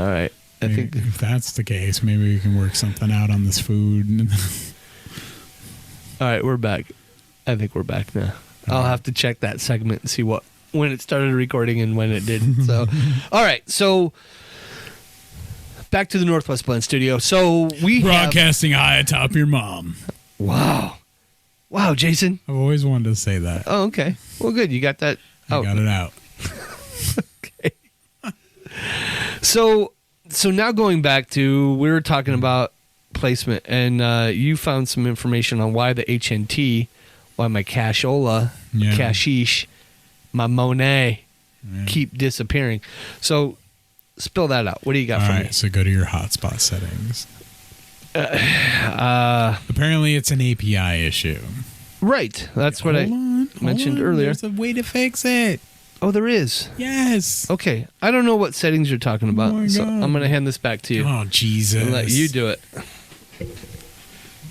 All right. I think if that's the case, maybe we can work something out on this food. All right, we're back. I think we're back now. I'll have to check that segment and see when it started recording and when it didn't. So, all right. So, back to the Northwest Blend Studio. So broadcasting high atop your mom. Wow, Jason. I've always wanted to say that. Oh, okay. Well, good. You got that. I got it out. Okay. So now going back to, we were talking about placement, and you found some information on why the HNT, why my cashola, cashish, my Monet keep disappearing. So spill that out. What do you got for me? So go to your hotspot settings. Apparently it's an API issue. Right. That's what I mentioned earlier. There's a way to fix it. Oh, there is? Yes. Okay. I don't know what settings you're talking about, so I'm going to hand this back to you. Oh, Jesus. And let you do it.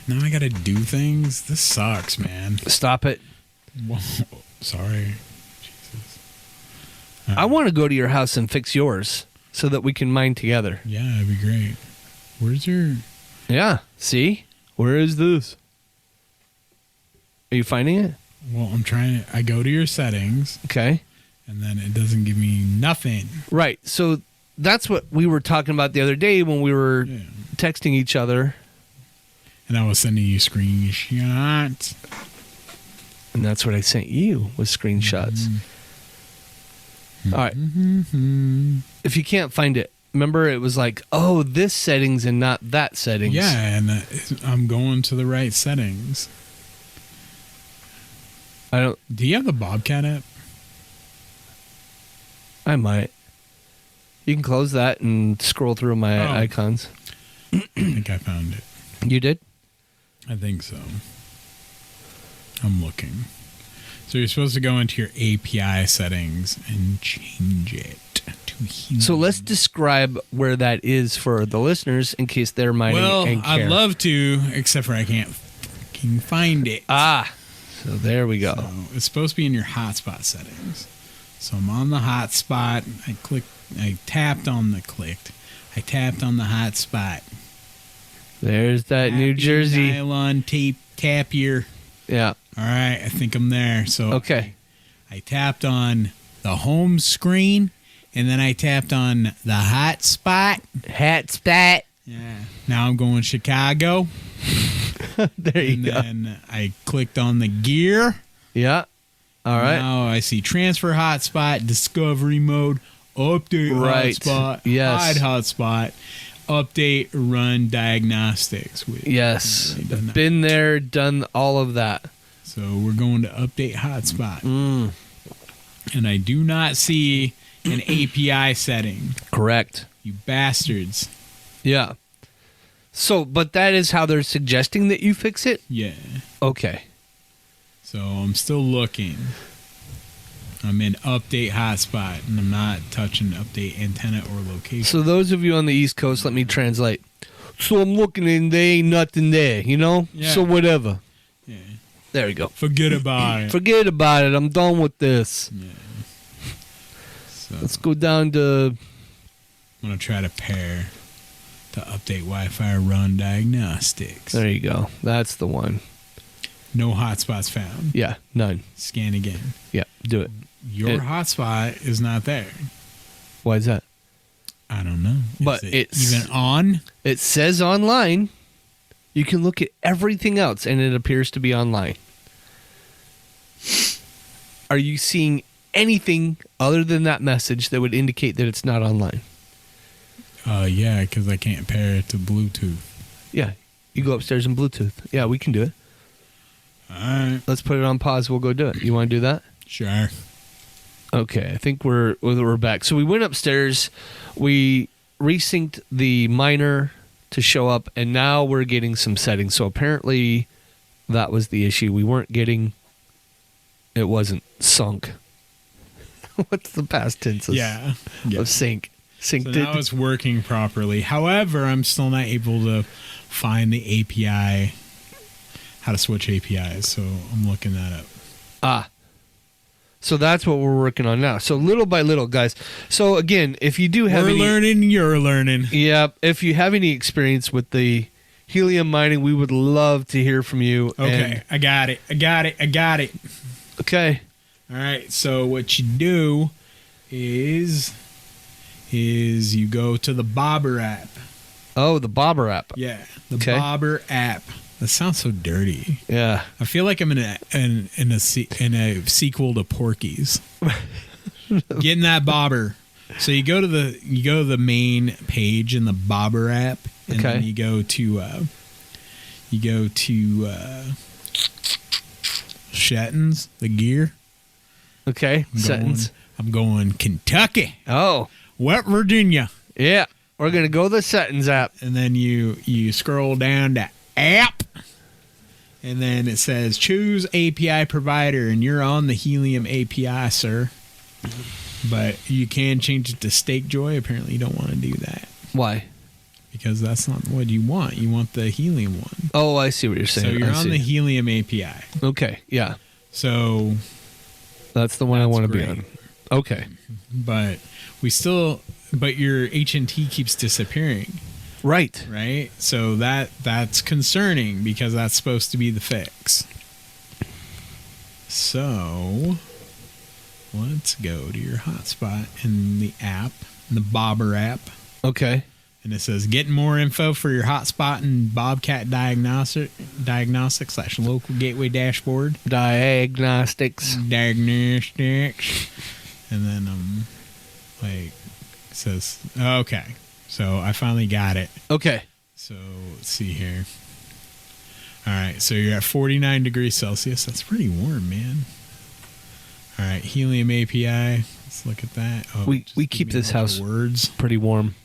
Now I got to do things? This sucks, man. Stop it. Whoa. Sorry. Jesus. I want to go to your house and fix yours so that we can mine together. Yeah, that'd be great. Where's your... Yeah. See? Where is this? Are you finding it? Well, I'm trying to... I go to your settings. Okay. And then it doesn't give me nothing. Right. So that's what we were talking about the other day when we were texting each other. And I was sending you screenshots. And that's what I sent you, was screenshots. Mm-hmm. All right. Mm-hmm. If you can't find it, remember it was like, oh, this settings and not that settings. Yeah, and I'm going to the right settings. Do you have the Bobcat app? I might. You can close that and scroll through my icons. I think I found it. You did? I think so. I'm looking. So you're supposed to go into your API settings and change it to Helium. So let's describe where that is for the listeners in case they're mining and care. I'd love to, except for I can't fucking find it. So there we go. So it's supposed to be in your hotspot settings. So I'm on the hotspot. I tapped on the hotspot. There's that New Jersey nylon tape tapier. Yeah. All right, I think I'm there. So okay. I tapped on the home screen, and then I tapped on the hotspot. Hotspot. Yeah. Now I'm going Chicago. There you go. And then I clicked on the gear. Yeah. All right. Now I see transfer hotspot, discovery mode, update hotspot, hide hotspot, update, run diagnostics. Yes. Been there, done all of that. So we're going to update hotspot. And I do not see an API setting. Correct. You bastards. Yeah. So, but that is how they're suggesting that you fix it? Yeah. Okay. So I'm still looking. I'm in update hotspot, and I'm not touching update antenna or location. So those of you on the East Coast, let me translate. So I'm looking and there ain't nothing there, you know? Yeah. So whatever. Yeah. There we go. Forget about it. Forget about it. I'm done with this. Yeah. So let's go down to... I'm going to try to pair to update Wi-Fi run diagnostics. There you go. That's the one. No hotspots found. Yeah, none. Scan again. Yeah, do it. Your hotspot is not there. Why is that? I don't know. But it's even on? It says online. You can look at everything else, and it appears to be online. Are you seeing anything other than that message that would indicate that it's not online? Yeah, because I can't pair it to Bluetooth. Yeah, you go upstairs and Bluetooth. Yeah, we can do it. All right. Let's put it on pause. We'll go do it. You want to do that? Sure. Okay, I think we're back. So we went upstairs. We resynced the miner to show up, and now we're getting some settings. So apparently that was the issue. We weren't getting... It wasn't sunk. What's the past tense of sync? Synced so now it's working properly. However, I'm still not able to find the API... how to switch APIs, so I'm looking that up. So that's what we're working on now. So little by little, guys. So again, if you do have We're learning, you're learning. Yeah, if you have any experience with the helium mining, we would love to hear from you. Okay, I got it. Okay. All right, so what you do is you go to the Bobber app. Oh, the Bobber app. Yeah, the Bobber app. That sounds so dirty. Yeah. I feel like I'm in a sequel to Porky's. Getting that Bobber. So you go to the main page in the Bobber app, and then you go to Shetton's, the gear. Okay. I'm going Kentucky. Oh. West Virginia. Yeah. We're gonna go the Settings app. And then you scroll down to app. And then it says choose API provider, and you're on the Helium API, sir. But you can change it to Stakejoy. Apparently you don't want to do that. Why? Because that's not what you want. You want the Helium one. Oh, I see what you're saying. So you're on the Helium API. Okay, yeah. So that's the one I want to be on. Okay. But your HNT keeps disappearing. Right. Right? So that's concerning because that's supposed to be the fix. So let's go to your hotspot in the app, in the Bobber app. Okay. And it says get more info for your hotspot and Bobcat diagnostics / local gateway dashboard. Diagnostics. And then it says okay. So I finally got it. Okay. So let's see here. All right, so you're at 49 degrees Celsius. That's pretty warm, man. All right, Helium API. Let's look at that. Oh, we keep this house words pretty warm.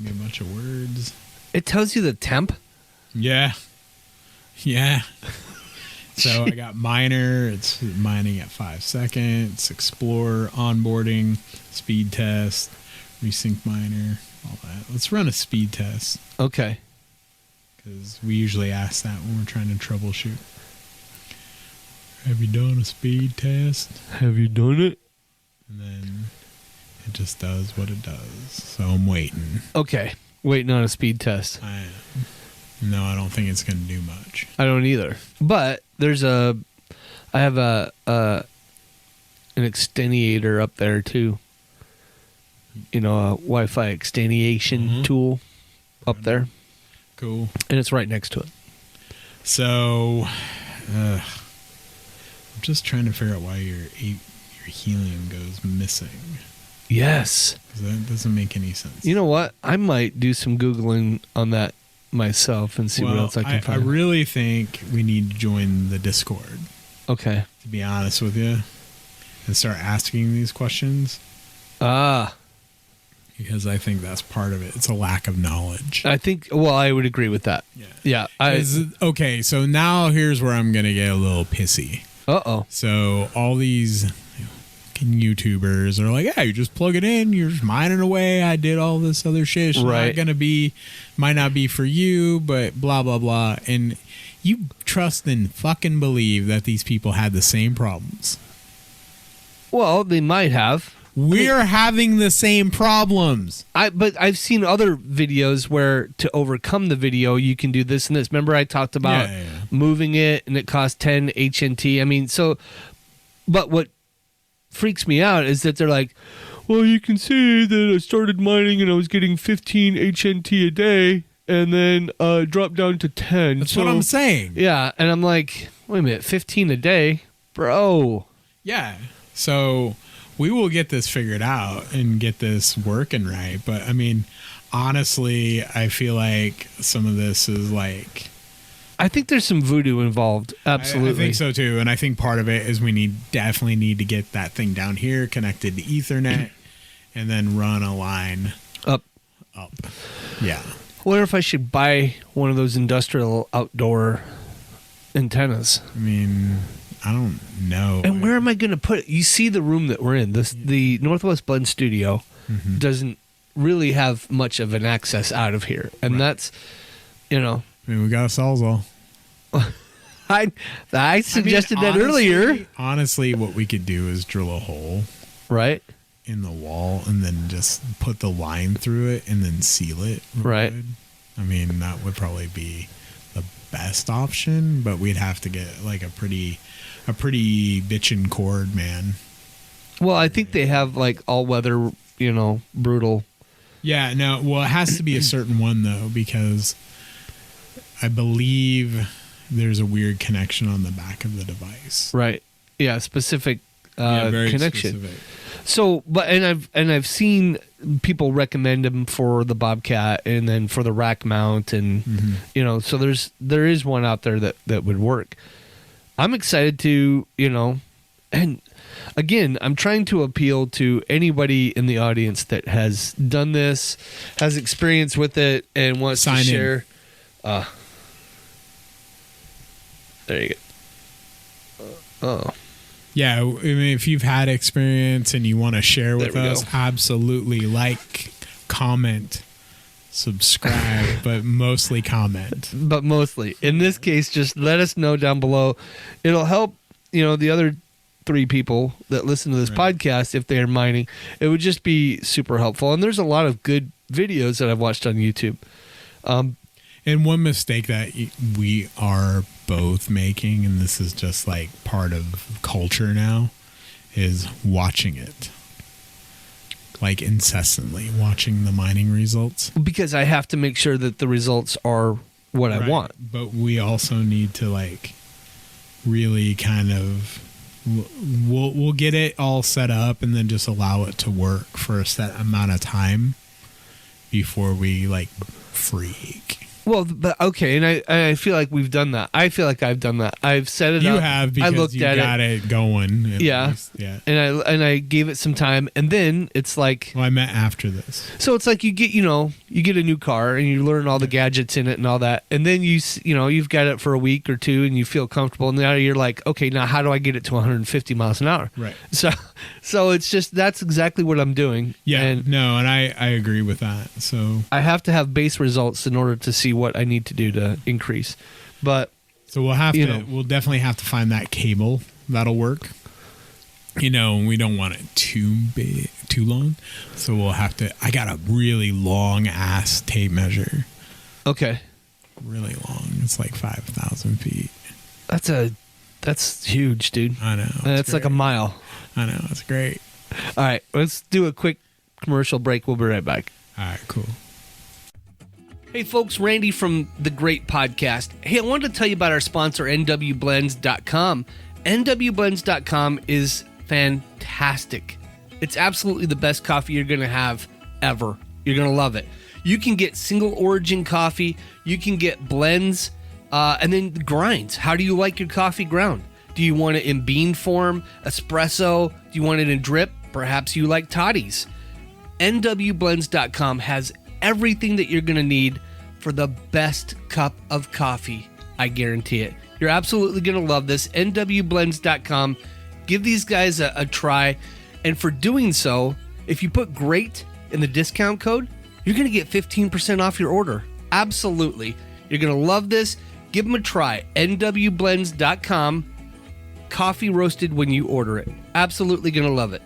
Give me a bunch of words. It tells you the temp. Yeah. So I got miner. It's mining at 5 seconds. Explore, onboarding, speed test, resync miner, all that. Let's run a speed test. Okay. Because we usually ask that when we're trying to troubleshoot. Have you done a speed test? Have you done it? And then it just does what it does. So I'm waiting. Okay. Waiting on a speed test. I am. No, I don't think it's going to do much. I don't either. But I have an extenuator up there too. You know, a Wi-Fi extenuation tool up there. Cool. And it's right next to it. So, I'm just trying to figure out why your helium goes missing. Yes. 'Cause that doesn't make any sense. You know what? I might do some Googling on that myself and see what else I can find. I really think we need to join the Discord. Okay. To be honest with you. And start asking these questions. Because I think that's part of it. It's a lack of knowledge. I would agree with that. Yeah. Okay, so now here's where I'm going to get a little pissy. Uh-oh. So all these YouTubers are like, yeah, you just plug it in, you're just mining away. I did all this other shit. It's not going to be, might not be for you, but blah, blah, blah. And you trust and fucking believe that these people had the same problems. Well, they might have. We're having the same problems. But I've seen other videos where to overcome the video, you can do this and this. Remember I talked about moving it and it costs 10 HNT. I mean, but what freaks me out is that they're like, well, you can see that I started mining and I was getting 15 HNT a day and then dropped down to 10. That's what I'm saying. Yeah. And I'm like, wait a minute, 15 a day? Bro. Yeah. So we will get this figured out and get this working right. But I mean, honestly, I feel like some of this is like, I think there's some voodoo involved. Absolutely. I think so too. And I think part of it is we definitely need to get that thing down here connected to Ethernet and then run a line up. Yeah. I wonder if I should buy one of those industrial outdoor antennas. I mean, I don't know. And where am I going to put it? You see the room that we're in. The Northwest Blend Studio doesn't really have much of an access out of here. And that's, I mean, we got a Sawzall. I suggested that earlier. Honestly, what we could do is drill a hole Right. in the wall and then just put the line through it and then seal it. Right. Wood. I mean, that would probably be the best option, but we'd have to get like a pretty bitchin' cord, man. Well, I think they have like all weather, brutal. Yeah, no, well, it has to be a certain one though, because I believe there's a weird connection on the back of the device. Right. Yeah, specific Very connection. specific. So, but I've seen people recommend them for the Bobcat and then for the rack mount, and so there is one out there that would work. I'm excited to, and again, I'm trying to appeal to anybody in the audience that has done this, has experience with it, and wants to share. There you go. Yeah, I mean, if you've had experience and you want to share with us, absolutely like, comment, subscribe, but mostly comment. But mostly. In this case, just let us know down below. It'll help, the other 3 people that listen to this podcast if they are mining. It would just be super helpful. And there's a lot of good videos that I've watched on YouTube. And one mistake that we are both making, and this is just like part of culture now, is watching it. Like incessantly watching the mining results. Because I have to make sure that the results are what I want. But we also need to like really kind of, we'll get it all set up and then just allow it to work for a set amount of time before we like freak. Well, but okay, and I feel like we've done that. I feel like I've done that. I've set it up. You have, because I looked you at got it going. Yeah. Yeah. And I gave it some time, and then it's like. Well, I meant after this. So it's like you get a new car and you learn all the gadgets in it and all that, and then you've got it for a week or 2 and you feel comfortable, and now you're like, okay, now how do I get it to 150 miles an hour? Right. So it's just, that's exactly what I'm doing. Yeah. And no, and I agree with that. So I have to have base results in order to see what I need to do to increase. But so we'll definitely have to find that cable that'll work. We don't want it too big, too long. So we'll have to, I got a really long ass tape measure. Okay. Really long. It's like 5,000 feet. That's huge, dude. I know. That's like a mile. I know. It's great. All right. Let's do a quick commercial break. We'll be right back. All right, cool. Hey folks, Randy from The Great Podcast. Hey, I wanted to tell you about our sponsor, nwblends.com. nwblends.com is fantastic. It's absolutely the best coffee you're going to have ever. You're going to love it. You can get single origin coffee. You can get blends, and then grinds. How do you like your coffee ground? Do you want it in bean form, espresso? Do you want it in drip? Perhaps you like toddies. nwblends.com has everything that you're going to need for the best cup of coffee. I guarantee it. You're absolutely going to love this. nwblends.com. Give these guys a try. And for doing so, if you put GREAT in the discount code, you're going to get 15% off your order. Absolutely. You're going to love this. Give them a try. nwblends.com. Coffee roasted when you order it. Absolutely going to love it.